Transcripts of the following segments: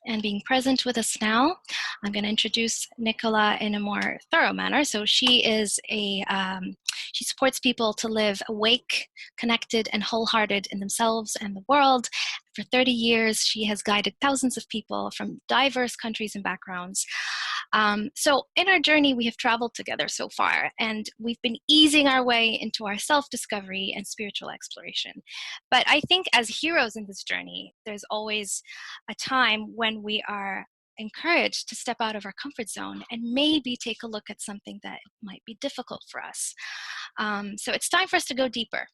and being present with us now. I'm going to introduce Nicola in a more thorough manner. So she is she supports people to live awake, connected, and wholehearted in themselves and the world. For 30 years, she has guided thousands of people from diverse countries and backgrounds. So in our journey, we have traveled together so far, and we've been easing our way into our self-discovery and spiritual exploration. But I think as heroes in this journey, there's always a time when we are encouraged to step out of our comfort zone and maybe take a look at something that might be difficult for us. So it's time for us to go deeper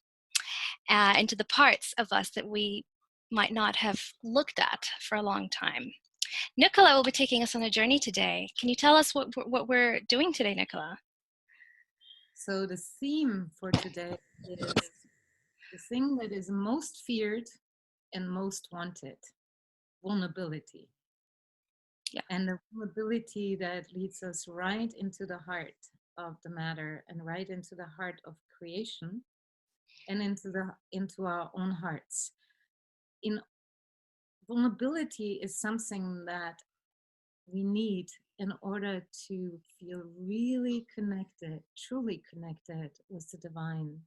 into the parts of us that we might not have looked at for a long time. Nicola will be taking us on a journey today. Can you tell us what we're doing today, Nicola? So the theme for today is the thing that is most feared and most wanted, vulnerability. Yeah. And the vulnerability that leads us right into the heart of the matter and right into the heart of creation and into our own hearts. Vulnerability is something that we need in order to feel really connected, truly connected with the divine.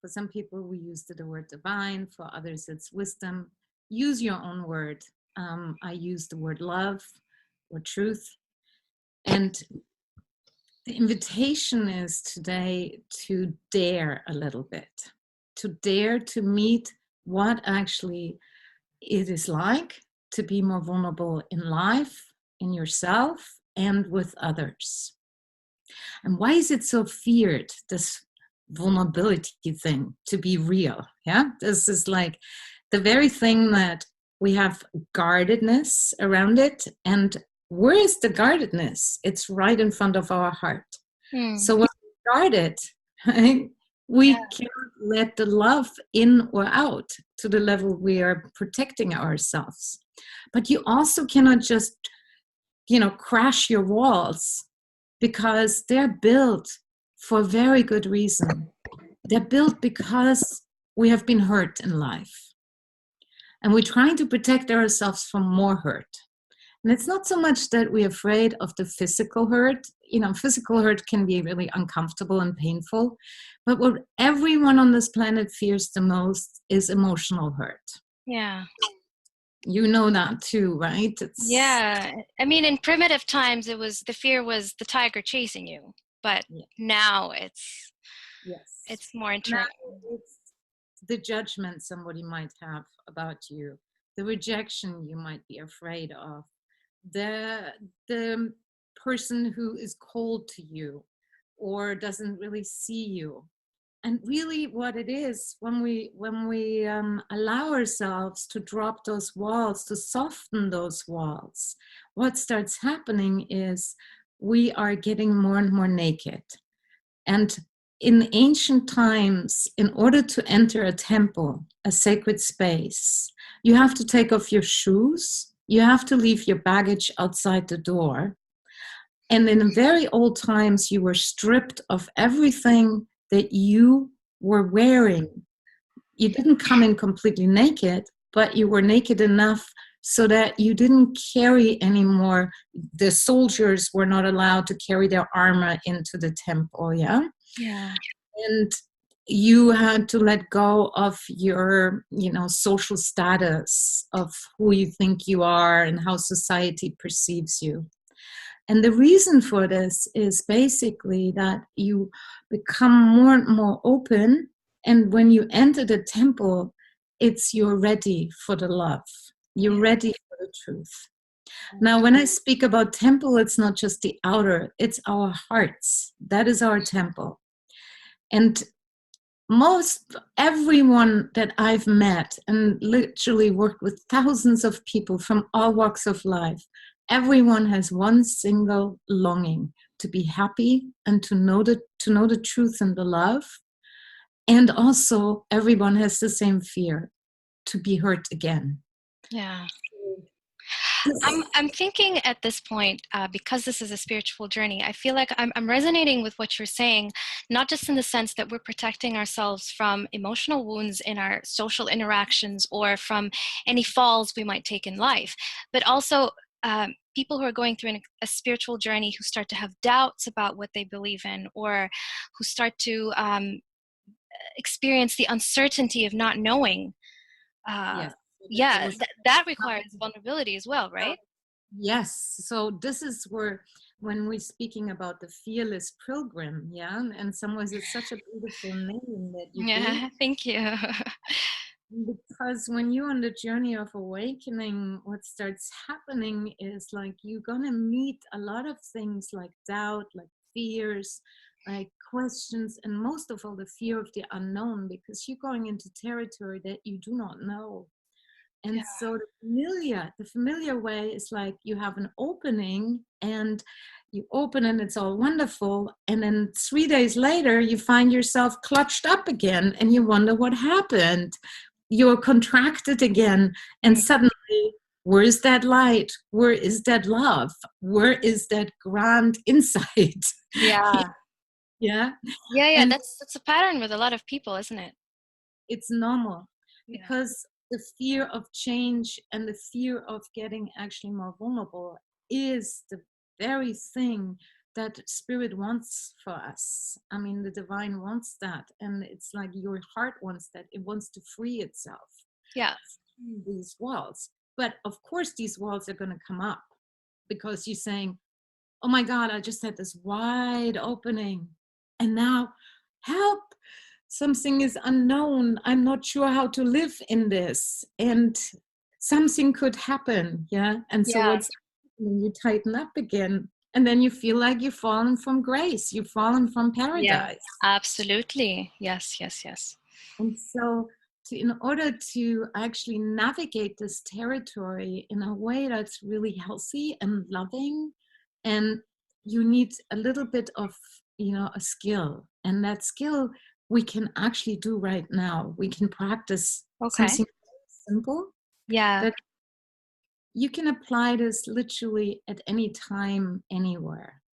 For some people, we use the word divine. For others, it's wisdom. Use your own word. I use the word love or truth. And the invitation is today to dare a little bit, to dare to meet what actually it is like to be more vulnerable in life, in yourself, and with others. And why is it so feared, this vulnerability thing, to be real? Yeah, this is like the very thing that we have guardedness around it. And where is the guardedness? It's right in front of our heart. So when we guard it, right, we cannot let the love in or out to the level we are protecting ourselves. But you also cannot just, crash your walls, because they're built for very good reason. They're built because we have been hurt in life. And we're trying to protect ourselves from more hurt. And it's not so much that we're afraid of the physical hurt. Physical hurt can be really uncomfortable and painful. But what everyone on this planet fears the most is emotional hurt. Yeah. You know that too, right? Yeah. I mean, in primitive times, the fear was the tiger chasing you. But now it's more internal. Now it's the judgment somebody might have about you, the rejection you might be afraid of, the person who is cold to you or doesn't really see you. And really what it is, when we allow ourselves to drop those walls, to soften those walls, what starts happening is we are getting more and more naked. And in ancient times, in order to enter a temple, a sacred space, you have to take off your shoes, you have to leave your baggage outside the door. And in very old times, you were stripped of everything that you were wearing. You didn't come in completely naked, but you were naked enough so that you didn't carry anymore. The soldiers were not allowed to carry their armor into the temple, yeah? Yeah. And you had to let go of your, social status, of who you think you are and how society perceives you. And the reason for this is basically that you become more and more open. And when you enter the temple, you're ready for the love. You're ready for the truth. Now, when I speak about temple, it's not just the outer, it's our hearts. That is our temple. And everyone that I've met and literally worked with thousands of people from all walks of life, everyone has one single longing: to be happy and to know the truth and the love. And also everyone has the same fear: to be hurt again. Yeah. I'm thinking at this point, because this is a spiritual journey, I feel like I'm resonating with what you're saying, not just in the sense that we're protecting ourselves from emotional wounds in our social interactions or from any falls we might take in life, but also people who are going through a spiritual journey who start to have doubts about what they believe in, or who start to experience the uncertainty of not knowing. Uh, Yes, that yeah, was that requires vulnerability as well, right? yes. So this is where, when we're speaking about the fearless program, yeah, and some ways it's such a beautiful name that you gave, Yeah, thank you. because when you're on the journey of awakening, what starts happening is like you're gonna meet a lot of things like doubt, like fears, like questions, and most of all the fear of the unknown, because you're going into territory that you do not know. Yeah, And so the familiar way is like you have an opening and you open and it's all wonderful. And then 3 days later, you find yourself clutched up again and you wonder what happened. You're contracted again. And mm, suddenly, where is that light? Where is that love? Where is that grand insight? yeah, Yeah. yeah, yeah. And That's a pattern with a lot of people, isn't it? it's normal, Yeah, because the fear of change and the fear of getting actually more vulnerable is the very thing that spirit wants for us. I mean, the divine wants that, and it's like your heart wants that. It wants to free itself yeah, from these walls. But of course these walls are going to come up, because you're saying, oh my God, I just had this wide opening. And now, help, something is unknown. I'm not sure how to live in this. And something could happen. Yeah. And so yeah, what's happening? You tighten up again. And then you feel like you've fallen from grace, you've fallen from yeah. paradise. Absolutely. Yes, yes, yes. And so, in order to actually navigate this territory in a way that's really healthy and loving, and you need a little bit of, a skill. And that skill we can actually do right now. We can practice Okay. something simple Yeah. that you can apply this literally at any time, anywhere.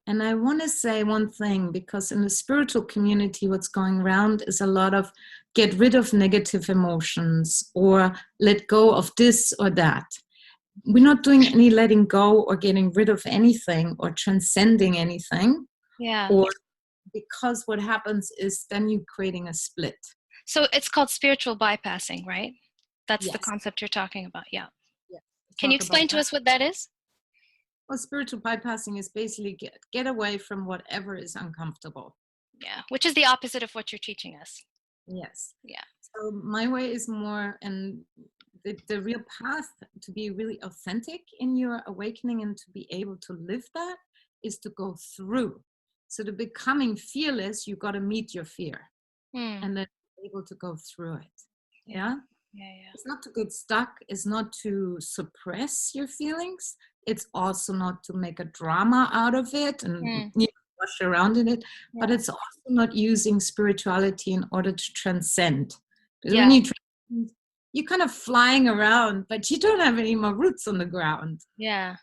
And I want to say one thing, because in the spiritual community, what's going around is a lot of get rid of negative emotions or let go of this or that. We're not doing any letting go or getting rid of anything or transcending anything. Yeah. Or because what happens is then you're creating a split. So it's called spiritual bypassing, right? That's the Yes. concept you're talking about. Yeah. Yes. Can you Talk about explain to that. us what that is? Well, spiritual bypassing is basically get away from whatever is uncomfortable. Yeah. Which is the opposite of what you're teaching us. Yes. Yeah. So my way is more, and the real path to be really authentic in your awakening and to be able to live that is to go through. So to becoming fearless, you got to meet your fear Hmm. and then be able to go through it. Yeah. Yeah. Yeah. Yeah. It's not to get stuck. It's not to suppress your feelings. It's also not to make a drama out of it and Hmm. rush around in it. But Yeah. it's also not using spirituality in order to transcend. Because Yeah. when you transcend, you're kind of flying around, but you don't have any more roots on the ground. Yeah.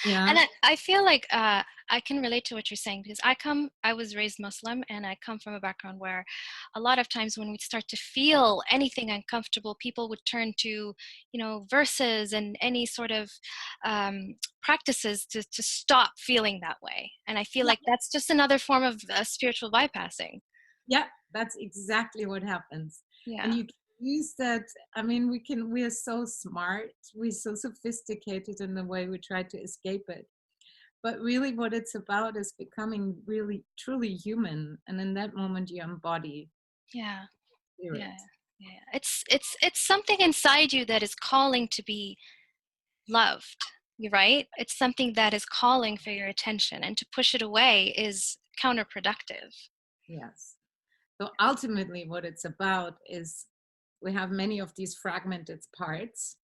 Yeah. And I feel like I can relate to what you're saying, because I was raised Muslim, and I come from a background where a lot of times when we start to feel anything uncomfortable, people would turn to, verses and any sort of practices to stop feeling that way. And I feel Yeah. like that's just another form of spiritual bypassing. Yeah. That's exactly what happens. And Yeah. you can use that. I mean, we are so smart. We're so sophisticated in the way we try to escape it. But really what it's about is becoming really truly human, and in that moment you embody Yeah. spirit. Yeah. Yeah. It's something inside you that is calling to be loved. You're right. It's something that is calling for your attention, and to push it away is counterproductive. Yes. So ultimately what it's about is we have many of these fragmented parts,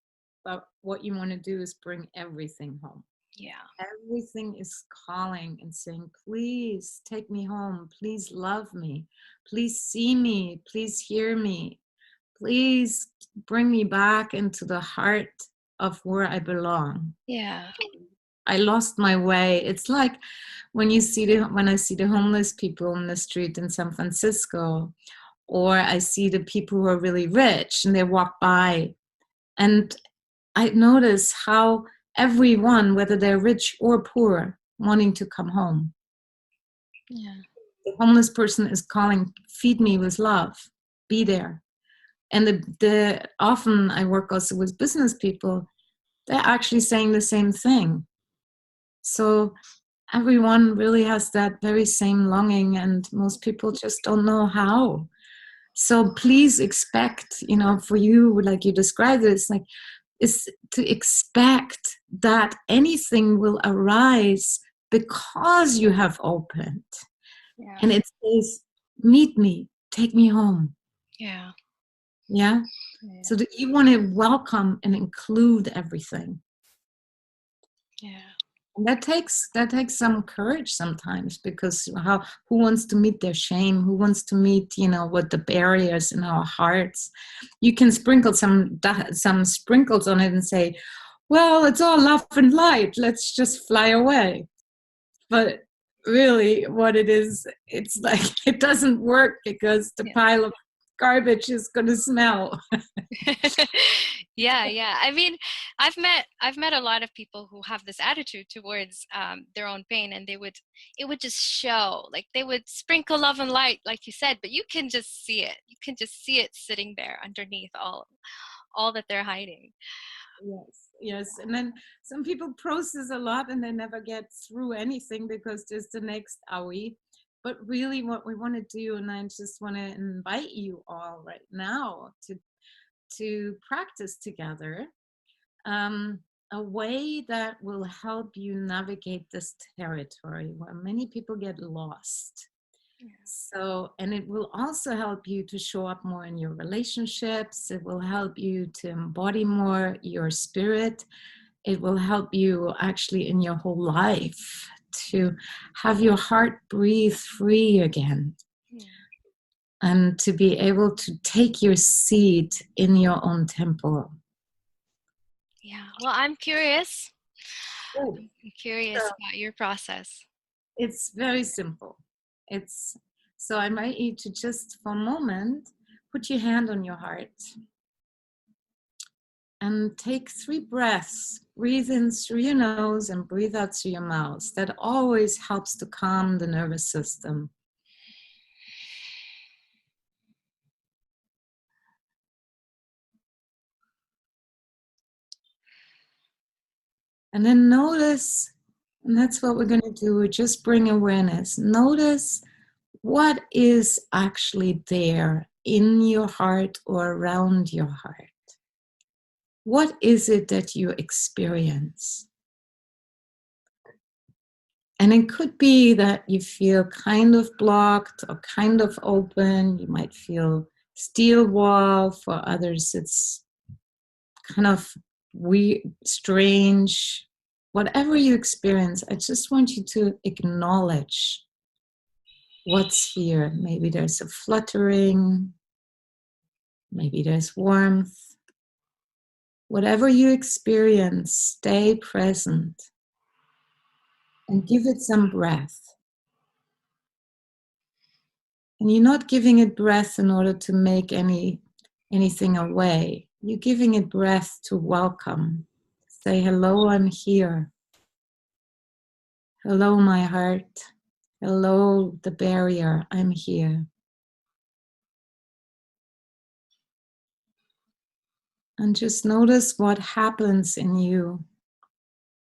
but what you want to do is bring everything home. Yeah. Everything is calling and saying, please take me home, please love me, please see me, please hear me, please bring me back into the heart of where I belong. Yeah. I lost my way. It's like when I see the homeless people on the street in San Francisco, or I see the people who are really rich and they walk by, and I notice how everyone, whether they're rich or poor, wanting to come home. Yeah. The homeless person is calling, feed me with love, be there. And the often I work also with business people, they're actually saying the same thing. So everyone really has that very same longing, and most people just don't know how. So please expect, for you, like you described it, it's like, is to expect that anything will arise because you have opened. Yeah. And it says, meet me, take me home. Yeah. Yeah. Yeah. So that you want to welcome and include everything. Yeah. And that takes some courage sometimes, because who wants to meet their shame? Who wants to meet, what the barriers in our hearts? You can sprinkle some sprinkles on it and say, well, it's all love and light. Let's just fly away. But really, what it is, it's like it doesn't work, because the Yeah. pile of garbage is going to smell. Yeah. I mean, I've met a lot of people who have this attitude towards their own pain, and it would just show, like they would sprinkle love and light, like you said, but you can just see it. You can just see it sitting there underneath all that they're hiding. Yes. And then some people process a lot and they never get through anything because there's the next owie. But really, what we want to do, and I just want to invite you all right now to practice together a way that will help you navigate this territory where many people get lost. So, and it will also help you to show up more in your relationships. It will help you to embody more your spirit. It will help you actually in your whole life to have your heart breathe free again, and to be able to take your seat in your own temple. Yeah. Well, I'm curious. Good. I'm curious about your process. It's very simple. So I invite you to just for a moment put your hand on your heart and take 3 breaths. Breathe in through your nose and breathe out through your mouth. That always helps to calm the nervous system. And then notice, and that's what we're going to do, just bring awareness. Notice what is actually there in your heart or around your heart. What is it that you experience? And it could be that you feel kind of blocked or kind of open. You might feel steel wall. For others, it's kind of weird, strange. Whatever you experience, I just want you to acknowledge what's here. Maybe there's a fluttering. Maybe there's warmth. Whatever you experience, stay present and give it some breath. And you're not giving it breath in order to make anything away. You're giving it breath to welcome. Say, hello, I'm here. Hello, my heart. Hello, the barrier, I'm here. And just notice what happens in you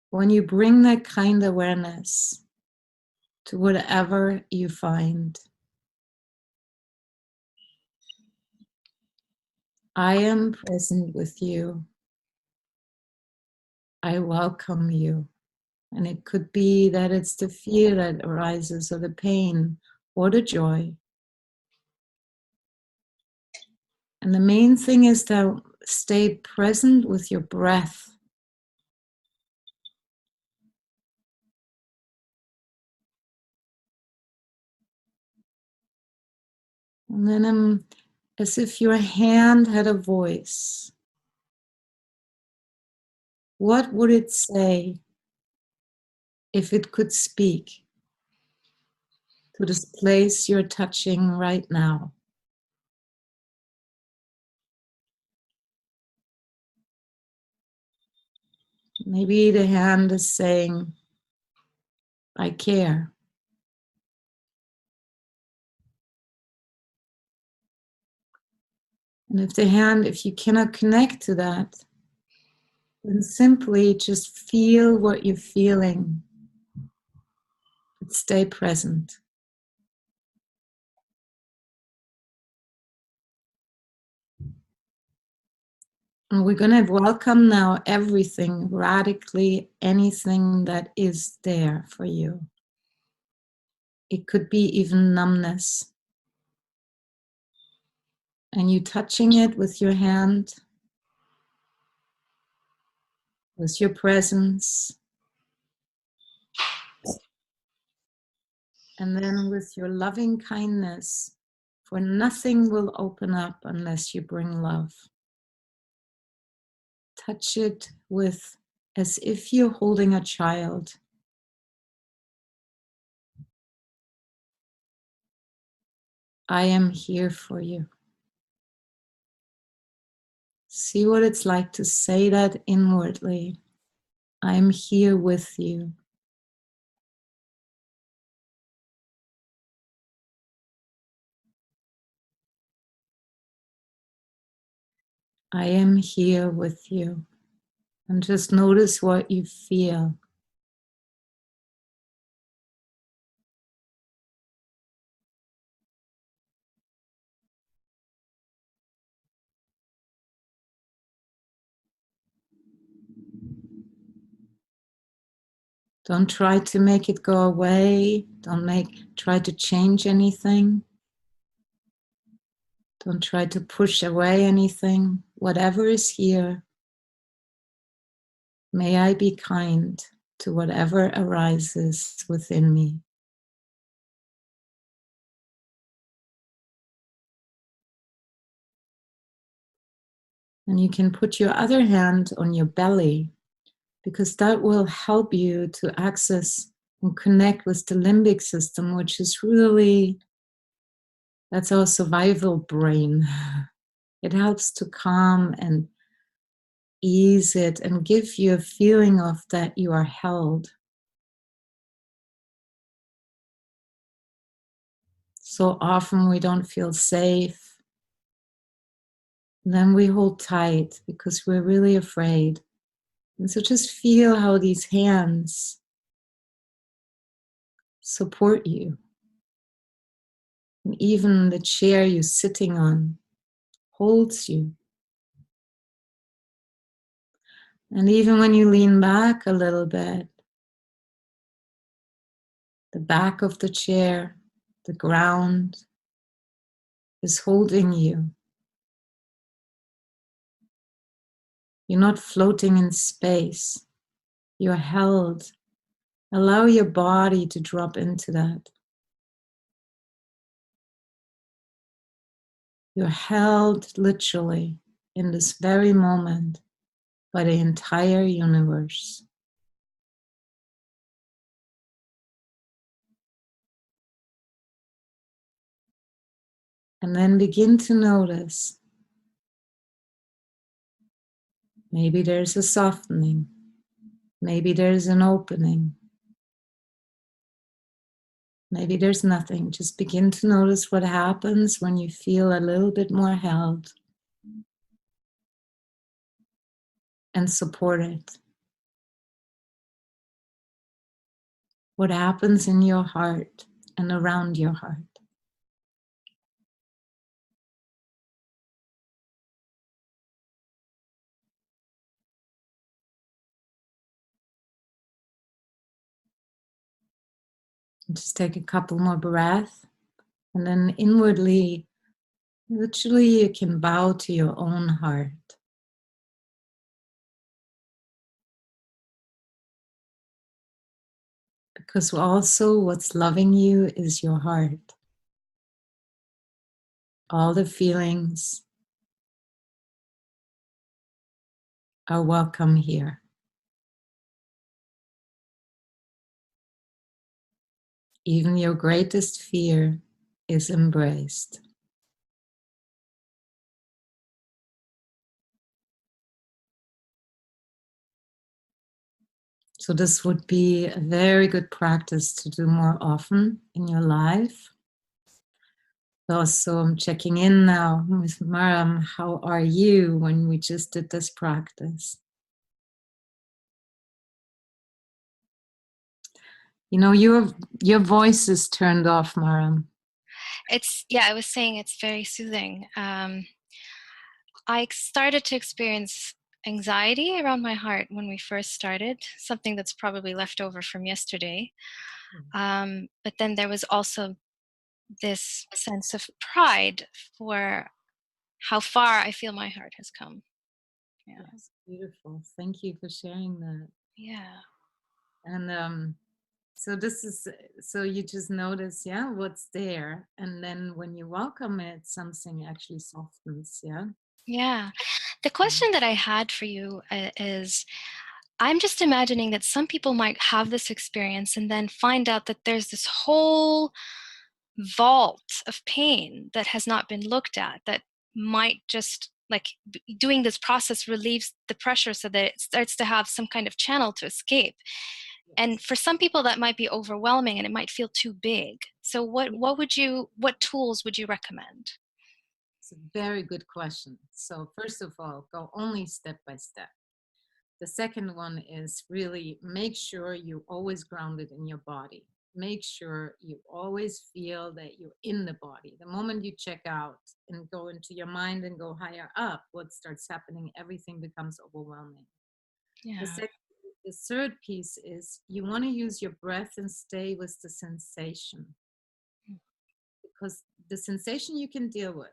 when you bring that kind of awareness to whatever you find. I am present with you. I welcome you. And it could be that it's the fear that arises, or the pain, or the joy. And the main thing is to stay present with your breath. And then as if your hand had a voice. What would it say if it could speak to this place you're touching right now? Maybe the hand is saying, I care. And if you cannot connect to that, then simply just feel what you're feeling, but stay present. And we're going to welcome now everything, radically, anything that is there for you. It could be even numbness. And you touching it with your hand, with your presence, and then with your loving kindness, for nothing will open up unless you bring love. Touch it with as if you're holding a child. I am here for you. See what it's like to say that inwardly. I'm here with you. I am here with you. And just notice what you feel. Don't try to make it go away. Don't try to change anything. Don't try to push away anything. Whatever is here, may I be kind to whatever arises within me. And you can put your other hand on your belly, because that will help you to access and connect with the limbic system, which is really, that's our survival brain. It helps to calm and ease it and give you a feeling of that you are held. So often we don't feel safe. Then we hold tight because we're really afraid. And so just feel how these hands support you. And even the chair you're sitting on holds you. And even when you lean back a little bit, the back of the chair, the ground is holding you. You're not floating in space. You're held. Allow your body to drop into that. You're held literally in this very moment by the entire universe. And then begin to notice, maybe there's a softening, maybe there's an opening, maybe there's nothing. Just begin to notice what happens when you feel a little bit more held and support it. What happens in your heart and around your heart. Just take a couple more breaths, and then inwardly, literally you can bow to your own heart. Because also what's loving you is your heart. All the feelings are welcome here. Even your greatest fear is embraced. So this would be a very good practice to do more often in your life. Also, I'm checking in now with Maram. How are you when we just did this practice? You know, your voice is turned off, Maram. I was saying it's very soothing. I started to experience anxiety around my heart when we first started, something that's probably left over from yesterday. But then there was also this sense of pride for how far I feel my heart has come. Yeah. Yes, beautiful. Thank you for sharing that. Yeah. And so this is, so you just notice, yeah, what's there, and then when you welcome it, something actually softens. Yeah. Yeah. The question that I had for you is, I'm just imagining that some people might have this experience and then find out that there's this whole vault of pain that has not been looked at, that might just like doing this process relieves the pressure so that it starts to have some kind of channel to escape. And for some people that might be overwhelming and it might feel too big. So what tools would you recommend? It's a very good question. So first of all, go only step by step. The second one is really make sure you always grounded in your body. Make sure you always feel that you're in the body. The moment you check out and go into your mind and go higher up, what starts happening, everything becomes overwhelming. The Yeah. second, the third piece is you want to use your breath and stay with the sensation, because the sensation you can deal with,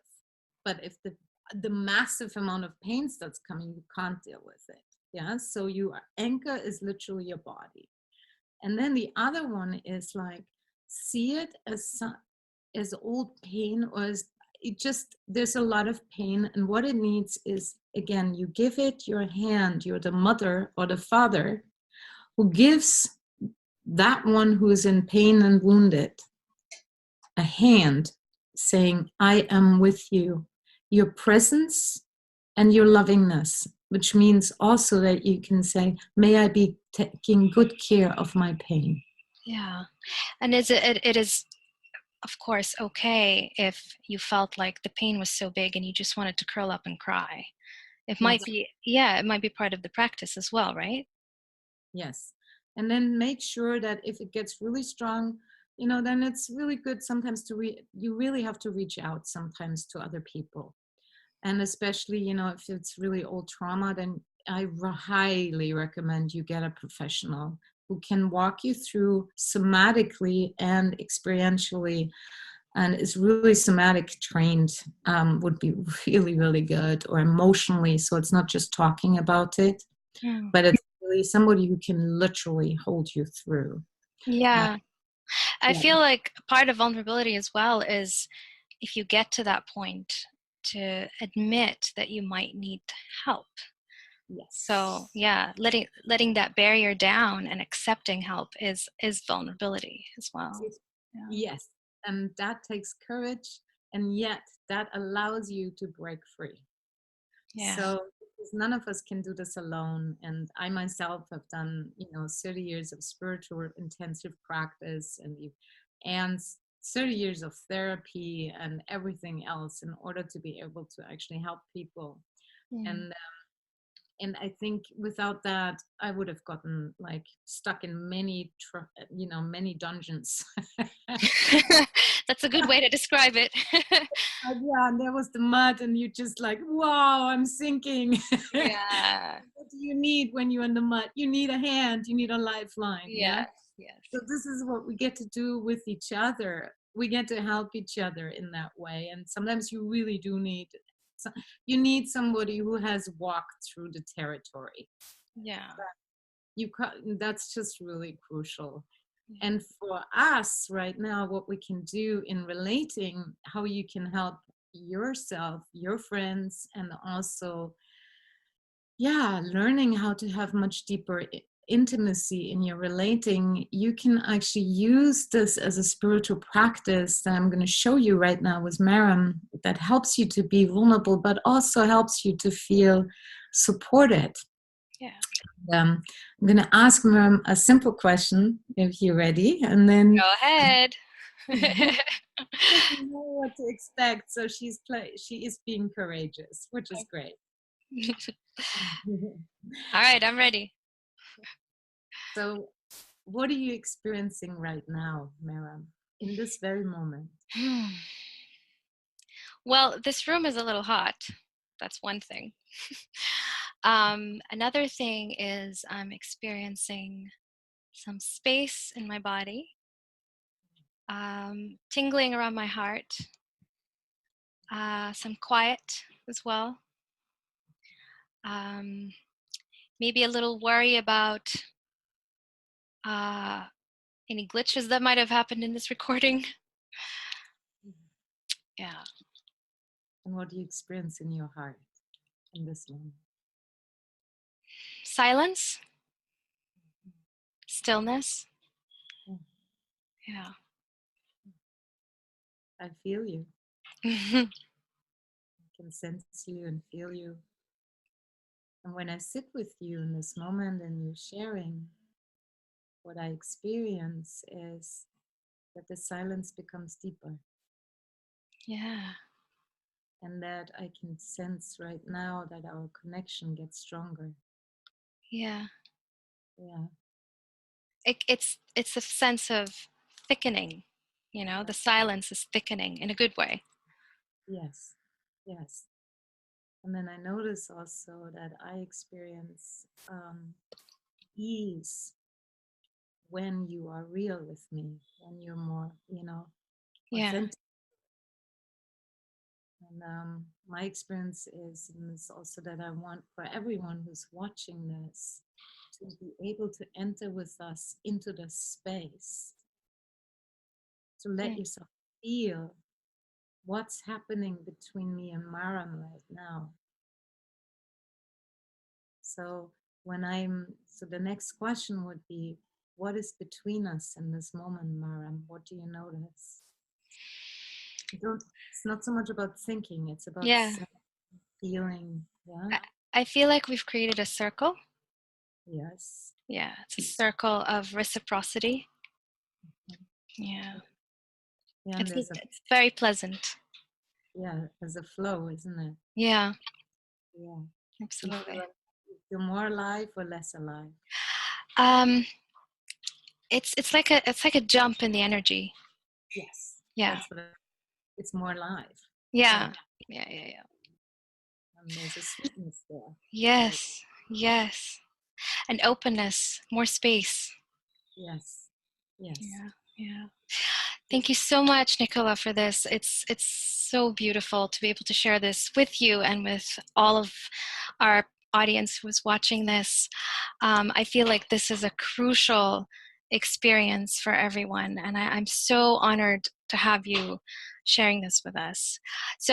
but if the massive amount of pain that's coming, you can't deal with it. Yeah, so your anchor is literally your body. And then the other one is like, see it as old pain, or as it just, there's a lot of pain, and what it needs is, again, you give it your hand. You're the mother or the father who gives that one who is in pain and wounded a hand, saying, I am with you. Your presence and your lovingness, which means also that you can say, may I be taking good care of my pain. Yeah. And it is, of course, okay if you felt like the pain was so big and you just wanted to curl up and cry. It might Yes. be, yeah, it might be part of the practice as well, right? Yes. And then make sure that if it gets really strong, you know, then it's really good sometimes you really have to reach out sometimes to other people. And especially, you know, if it's really old trauma, then I highly recommend you get a professional who can walk you through somatically and experientially, and is really somatic trained, would be really, really good, or emotionally. So it's not just talking about it, Mm. but it's really somebody who can literally hold you through. Yeah. I Yeah. feel like part of vulnerability as well is if you get to that point to admit that you might need help. So Yes. yeah, letting that barrier down and accepting help is vulnerability as well. Yeah. Yes. And that takes courage, and yet that allows you to break free. Yeah. So because none of us can do this alone. And I myself have done, you know, 30 years of spiritual intensive practice, and 30 years of therapy and everything else in order to be able to actually help people. Mm. And and I think without that, I would have gotten like stuck in many dungeons. That's a good way to describe it. Yeah, and there was the mud, and you just like, wow, I'm sinking. Yeah. What do you need when you're in the mud? You need a hand, you need a lifeline. Yeah. Yes, yes. So this is what we get to do with each other. We get to help each other in that way. And sometimes you really do need, you need somebody who has walked through the territory. Yeah. That's just really crucial. Yeah. And for us right now, what we can do in relating, how you can help yourself, your friends, and also, yeah, learning how to have much deeper intimacy in your relating, you can actually use this as a spiritual practice that I'm going to show you right now with Maram, that helps you to be vulnerable, but also helps you to feel supported. Yeah. I'm going to ask Maram a simple question if you're ready, and then Go ahead. doesn't know what to expect. So she is being courageous, which is great. All right, I'm ready. So, what are you experiencing right now, Maram, in this very moment? Well, this room is a little hot. That's one thing. Another thing is I'm experiencing some space in my body, tingling around my heart, some quiet as well. Maybe a little worry about any glitches that might have happened in this recording. Yeah. And what do you experience in your heart in this moment? Silence, stillness. Yeah. I feel you. I can sense you and feel you. And when I sit with you in this moment and you're sharing, what I experience is that the silence becomes deeper. Yeah. And that I can sense right now that our connection gets stronger. Yeah. Yeah. It's a sense of thickening, you know, the silence is thickening in a good way. Yes. Yes. And then I notice also that I experience ease when you are real with me, when you're more, Yeah. authentic. And my experience is also that I want for everyone who's watching this to be able to enter with us into the space, to let yourself feel what's happening between me and Maram right now. So so the next question would be, what is between us in this moment, Maram? What do you notice? It's not so much about thinking, it's about Yeah. feeling. Yeah. I feel like we've created a circle. Yes. Yeah, it's a circle of reciprocity. Yeah. Yeah, and It's very pleasant. there's a flow, isn't it? Yeah. Yeah. Absolutely. You feel more alive or less alive? It's like a jump in the energy. Yes. Yeah. That's what it's more alive. Yeah. Yeah. And there's a sweetness there. Yes. Yes. An openness, more space. Yes. Yes. Yeah. Thank you so much, Nicola, for this. It's so beautiful to be able to share this with you and with all of our audience who is watching this. I feel like this is a crucial experience for everyone, and I'm so honored to have you sharing this with us. So